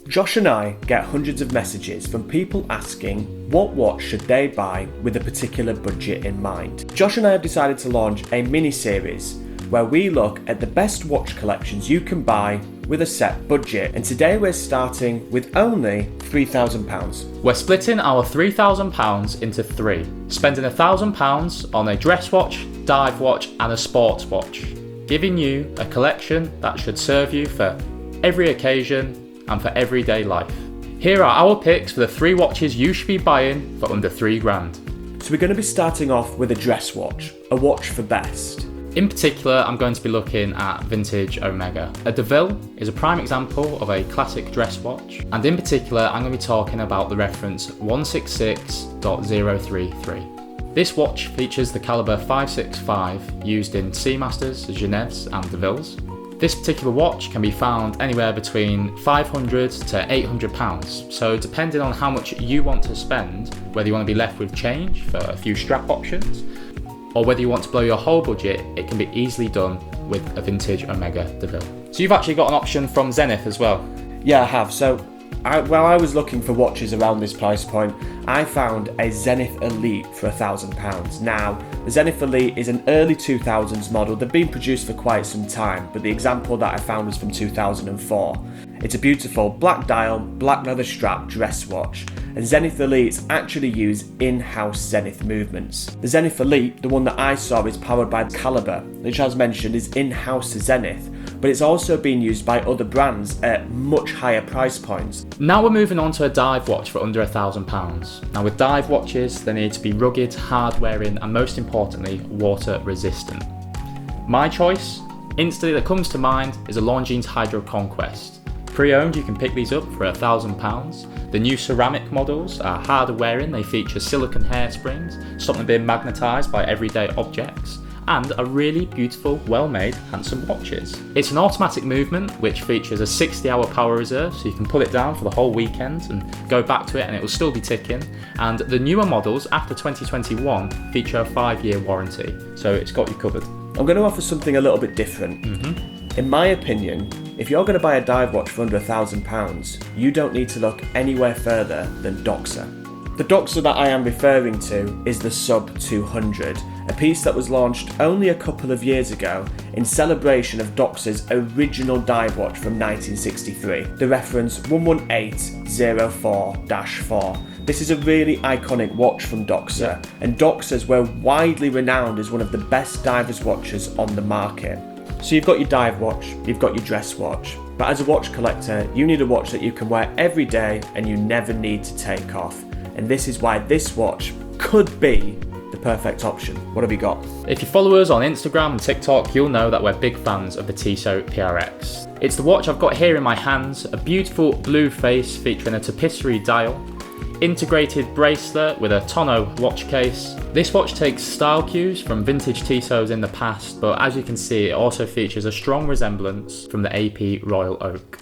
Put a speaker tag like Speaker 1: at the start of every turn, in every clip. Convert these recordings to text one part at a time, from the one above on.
Speaker 1: Josh and I get hundreds of messages from people asking what watch should they buy with a particular budget in mind. Josh and I have decided to launch a mini-series where we look at the best watch collections you can buy with a set budget, and today we're starting with only £3,000.
Speaker 2: We're splitting our £3,000 into three, spending £1,000 on a dress watch, dive watch and a sports watch, giving you a collection that should serve you for every occasion and for everyday life. Here are our picks for the three watches you should be buying for under £3,000.
Speaker 1: So we're going to be starting off with a dress watch, a watch for best.
Speaker 2: In particular, I'm going to be looking at vintage Omega. A DeVille is a prime example of a classic dress watch, and in particular, I'm going to be talking about the reference 166.033. This watch features the caliber 565 used in Seamasters, Geneves and DeVilles. This particular watch can be found anywhere between £500 to £800, so depending on how much you want to spend, whether you want to be left with change for a few strap options, or whether you want to blow your whole budget, it can be easily done with a vintage Omega DeVille. So you've actually got an option from Zenith as well?
Speaker 1: Yeah, I have. So while I was looking for watches around this price point, I found a Zenith Elite for £1,000. Now, the Zenith Elite is an early 2000s model. They've been produced for quite some time, but the example that I found was from 2004. It's a beautiful black dial, black leather strap dress watch, and Zenith Elites actually use in-house Zenith movements. The Zenith Elite, the one that I saw, is powered by Caliber, which as mentioned is in-house to Zenith, but it's also being used by other brands at much higher price points.
Speaker 2: Now we're moving on to a dive watch for under £1,000. Now with dive watches, they need to be rugged, hard wearing and most importantly, water resistant. My choice, instantly that comes to mind, is a Longines Hydro Conquest. Pre-owned, you can pick these up for £1,000. The new ceramic models are harder wearing, they feature silicone hairsprings, stop them being magnetised by everyday objects, and are really beautiful, well-made, handsome watches. It's an automatic movement which features a 60-hour power reserve, so you can pull it down for the whole weekend and go back to it and it will still be ticking. And the newer models after 2021 feature a 5-year warranty, so it's got you covered.
Speaker 1: I'm going to offer something a little bit different. In my opinion, if you're going to buy a dive watch for under £1,000, you don't need to look anywhere further than Doxa. The Doxa that I am referring to is the Sub 200, a piece that was launched only a couple of years ago in celebration of Doxa's original dive watch from 1963, the reference 11804-4. This is a really iconic watch from Doxa, and Doxas were widely renowned as one of the best divers watches on the market. So you've got your dive watch, you've got your dress watch, but as a watch collector, you need a watch that you can wear every day and you never need to take off. And this is why this watch could be the perfect option. What have you got?
Speaker 2: If you follow us on Instagram and TikTok, you'll know that we're big fans of the Tissot PRX. It's the watch I've got here in my hands, a beautiful blue face featuring a tapisserie dial, integrated bracelet with a tonneau watch case. This watch takes style cues from vintage Tissots in the past, but as you can see, it also features a strong resemblance from the AP Royal Oak.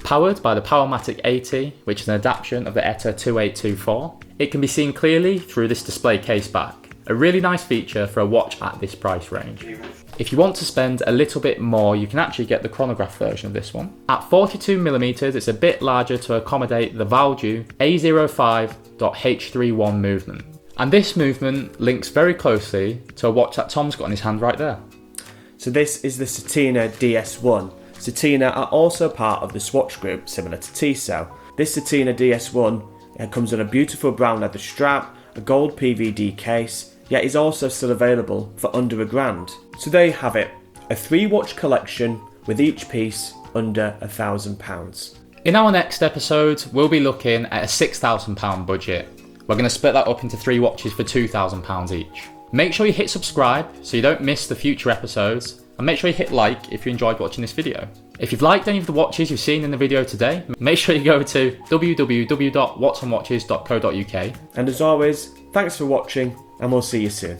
Speaker 2: Powered by the Powermatic 80, which is an adaptation of the ETA 2824, it can be seen clearly through this display case back. A really nice feature for a watch at this price range. If you want to spend a little bit more, you can actually get the chronograph version of this one. At 42mm, it's a bit larger to accommodate the Valjoux A05.H31 movement. And this movement links very closely to a watch that Tom's got in his hand right there.
Speaker 1: So this is the Satina DS1. Satina are also part of the Swatch group, similar to Tissot. This Satina DS1 comes on a beautiful brown leather strap, a gold PVD case, yet is also still available for under £1,000. So there you have it, a 3-watch collection with each piece under £1,000.
Speaker 2: In our next episode, we'll be looking at a £6,000 budget. We're going to split that up into 3 watches for £2,000 each. Make sure you hit subscribe so you don't miss the future episodes, and make sure you hit like if you enjoyed watching this video. If you've liked any of the watches you've seen in the video today, make sure you go to www.whatsonwatches.co.uk.
Speaker 1: And as always, thanks for watching, and we'll see you soon.